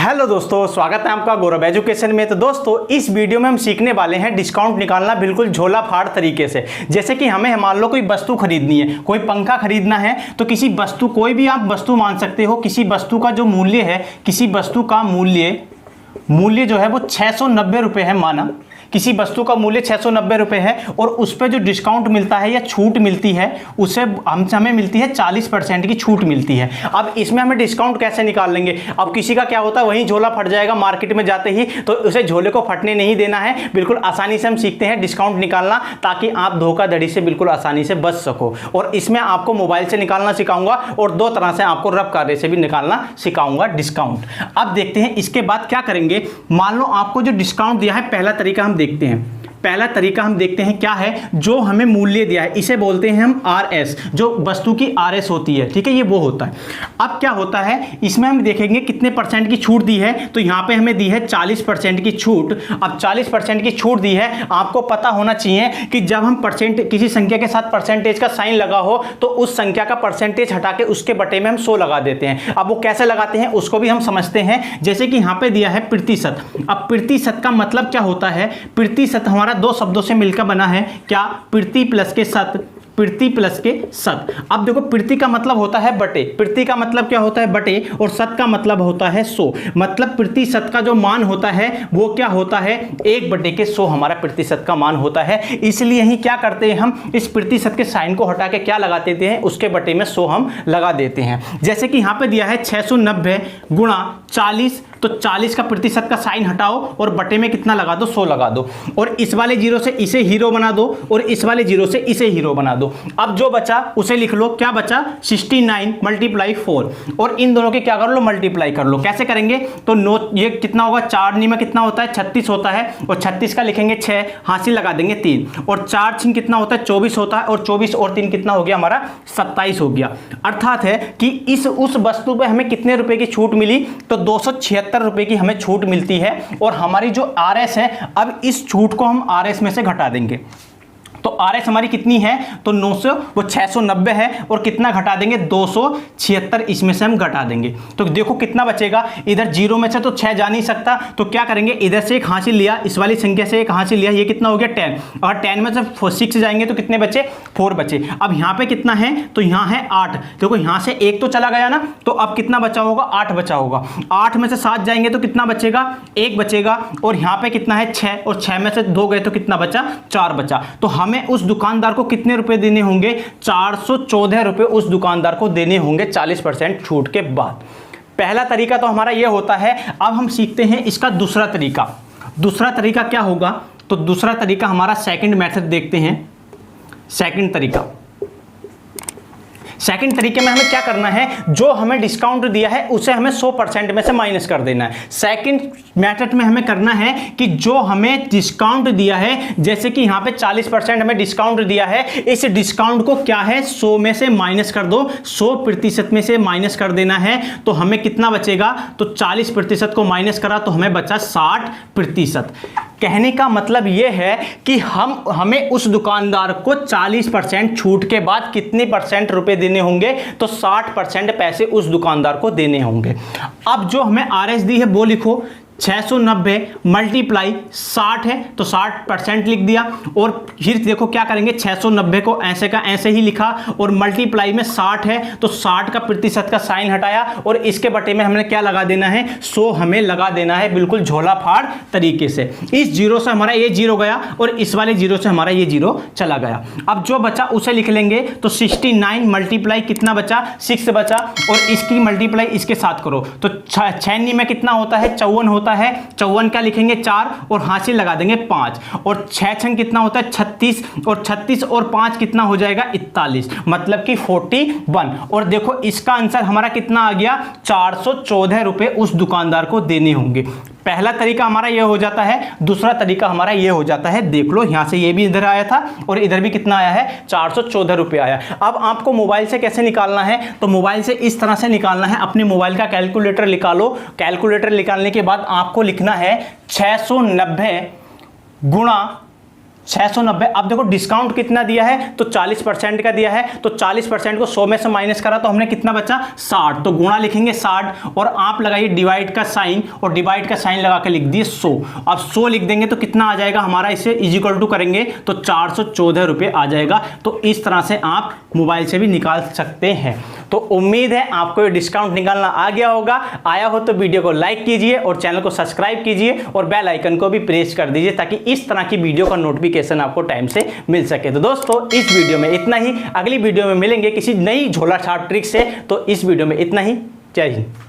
Hello दोस्तों, स्वागत है आपका गौरव एजुकेशन में। तो दोस्तों, इस वीडियो में हम सीखने वाले हैं डिस्काउंट निकालना बिल्कुल झोला फाड़ तरीके से। जैसे कि हमें मान लो कोई वस्तु खरीदनी है, कोई पंखा खरीदना है, तो किसी वस्तु, कोई भी आप वस्तु मान सकते हो, किसी वस्तु का जो मूल्य है, किसी वस्तु का मूल्य जो है वो 690 रुपये है। माना किसी वस्तु का मूल्य 690 रुपये है और उस पर जो डिस्काउंट मिलता है या छूट मिलती है उससे हमें मिलती है 40% की छूट मिलती है। अब इसमें हमें डिस्काउंट कैसे निकाल लेंगे? अब किसी का क्या होता है, वहीं झोला फट जाएगा मार्केट में जाते ही, तो उसे झोले को फटने नहीं देना है। बिल्कुल आसानी से हम सीखते हैं डिस्काउंट निकालना, ताकि आप धोखाधड़ी से बिल्कुल आसानी से बच सको। और इसमें आपको मोबाइल से निकालना सिखाऊंगा और दो तरह से आपको रफ कार्य से भी निकालना सिखाऊंगा डिस्काउंट। अब देखते हैं इसके बाद क्या करेंगे। मान लो आपको जो डिस्काउंट दिया है, पहला तरीका हम देखते हैं। पहला तरीका हम देखते हैं क्या है। जो हमें मूल्य दिया है इसे बोलते हैं हम RS, जो वस्तु की RS होती है, ठीक है, ये वो होता है। अब क्या होता है, इसमें हम देखेंगे कितने परसेंट की छूट दी है। तो यहाँ पे हमें दी है 40% की छूट। अब 40% की छूट दी है, आपको पता होना चाहिए कि जब हम किसी संख्या के साथ परसेंटेज का साइन लगा हो तो उस संख्या का परसेंटेज हटा के उसके बटे में हम 100 लगा देते हैं। अब वो कैसे लगाते हैं उसको भी हम समझते हैं। जैसे कि यहाँ पे दिया है प्रतिशत। अब प्रतिशत का मतलब क्या होता है? प्रतिशत हमारा दो शब्दों से मिलकर बना है। क्या? प्रति प्लस के शत, प्रति प्लस के शत। अब देखो, प्रति का मतलब होता है बटे, प्रति का मतलब क्या होता है? बटे, और शत का मतलब होता है 100। मतलब प्रतिशत का जो मान होता है वो क्या होता है? 1/100 हमारा प्रतिशत का मान होता है। इसलिए ही क्या करते हैं, हम इस प्रतिशत के साइन को हटा के क्या लगा देते हैं? उसके बटे में 100 हम लगा देते हैं। जैसे कि यहाँ पे दिया है 690 गुणा 40, तो 40 का प्रतिशत का साइन हटाओ और बटे में कितना लगा दो? 100 लगा दो। और इस वाले जीरो से इसे हीरो बना दो और इस वाले जीरो से इसे हीरो बना दो। अब जो बचा उसे लिख लो। क्या बचा? 69 × 4। और इन दोनों के क्या कर लो? मल्टीप्लाई कर लो। कैसे करेंगे? तो ये कितना होगा? 4 में कितना होता है? 36 होता है। और 36 का लिखेंगे 6, हासिल लगा देंगे 3। और 4 6 कितना होता है? 24 होता है। और 24 और 3 कितना हो गया हमारा? 27 हो गया। अर्थात है कि उस वस्तु पे हमें कितने रुपए की छूट मिली? तो 276 रुपए की हमें छूट मिलती है। और हमारी जो RS है, अब इस छूट को हम RS में से घटा देंगे। तो RS हमारी कितनी है? तो 900, वो 690 है। और कितना घटा देंगे? 276 इसमें से हम घटा देंगे। तो देखो कितना बचेगा। इधर जीरो में से तो 6 जा नहीं सकता, तो क्या करेंगे? इधर से एक हासिल लिया, इस वाली संख्या से एक हासिल लिया, ये कितना हो गया? 10। और 10 में से 6 जाएंगे तो कितने बचे? 4 बचे। अब यहाँ पे कितना है? तो यहाँ है 8। देखो यहाँ से एक तो चला गया ना, तो अब कितना बचा होगा? 8 बचा होगा। 8 में से 7 जाएंगे तो कितना बचेगा? 1 बचेगा। और यहाँ पे कितना है? 6। और 6 में से 2 गए तो कितना बचा? 4 बचा। तो हमें उस दुकानदार को कितने रुपए देने होंगे? 414 रुपए उस दुकानदार को देने होंगे 40% छूट के बाद। पहला तरीका तो हमारा यह होता है। अब हम सीखते हैं इसका दूसरा तरीका। दूसरा तरीका क्या होगा? तो दूसरा तरीका हमारा सेकंड मेथड देखते हैं। सेकंड तरीके में हमें क्या करना है? जो हमें डिस्काउंट दिया है उसे हमें 100% में से माइनस कर देना है। सेकंड मेथड में हमें करना है कि जो हमें डिस्काउंट दिया है, जैसे कि यहाँ पे 40% हमें डिस्काउंट दिया है, इस डिस्काउंट को क्या है? 100 में से माइनस कर दो। 100% में से माइनस कर देना है। तो हमें कितना बचेगा? तो 40% को माइनस करा तो हमें बचा 60%। कहने का मतलब यह है कि हमें उस दुकानदार को 40% छूट के बाद कितने परसेंट रुपए देने होंगे? तो 60% पैसे उस दुकानदार को देने होंगे। अब जो हमें RS दी है वो लिखो। 690 × 60 है, तो 60% लिख दिया। और फिर देखो क्या करेंगे? 690 को ऐसे का ऐसे ही लिखा और मल्टीप्लाई में 60 है, तो 60 का प्रतिशत का साइन हटाया और इसके बटे में हमने क्या लगा देना है? 100 हमें लगा देना है, बिल्कुल झोला फाड़ तरीके से। इस जीरो से हमारा ये जीरो गया और इस वाले जीरो से हमारा ये जीरो चला गया। अब जो बचा उसे लिख लेंगे। तो 69 मल्टीप्लाई कितना बचा? 6 बचा। और इसकी मल्टीप्लाई इसके साथ करो तो 6 में कितना होता है? 54 होता है। 54 का लिखेंगे 4 और हासिल लगा देंगे 5। और 6 कितना होता है? 36। और 36 और 5 कितना हो जाएगा? 41, मतलब कि 41। और देखो इसका आंसर हमारा कितना आ गया? 414 रुपए उस दुकानदार को देने होंगे। पहला तरीका हमारा यह हो जाता है। दूसरा तरीका हमारा यह हो जाता है। देख लो यहां से ये भी इधर आया था और इधर भी कितना आया है? 414 रुपए आया। अब आपको मोबाइल से कैसे निकालना है? तो मोबाइल से इस तरह से निकालना है। अपने मोबाइल का कैलकुलेटर निकालो। कैलकुलेटर निकालने के बाद आपको लिखना है 690 गुणा 690। अब देखो डिस्काउंट कितना दिया है, तो 40% का दिया है, तो 40% को 100 में से माइनस करा तो हमने कितना बचा 60, तो गुणा लिखेंगे 60 और आप लगाइए डिवाइड का साइन, और डिवाइड का साइन लगा के लिख दिए 100। अब 100 लिख देंगे तो कितना आ जाएगा हमारा, इसे इजिकल टू करेंगे तो 414 रुपये आ जाएगा। तो इस तरह से आप मोबाइल से भी निकाल सकते हैं। तो उम्मीद है आपको ये डिस्काउंट निकालना आ गया होगा। आया हो तो वीडियो को लाइक कीजिए और चैनल को सब्सक्राइब कीजिए और बेल आइकन को भी प्रेस कर दीजिए ताकि इस तरह की वीडियो का नोटिफिकेशन आपको टाइम से मिल सके। तो दोस्तों इस वीडियो में इतना ही, अगली वीडियो में मिलेंगे किसी नई झोला छाप ट्रिक से। तो इस वीडियो में इतना ही, जय हिंद।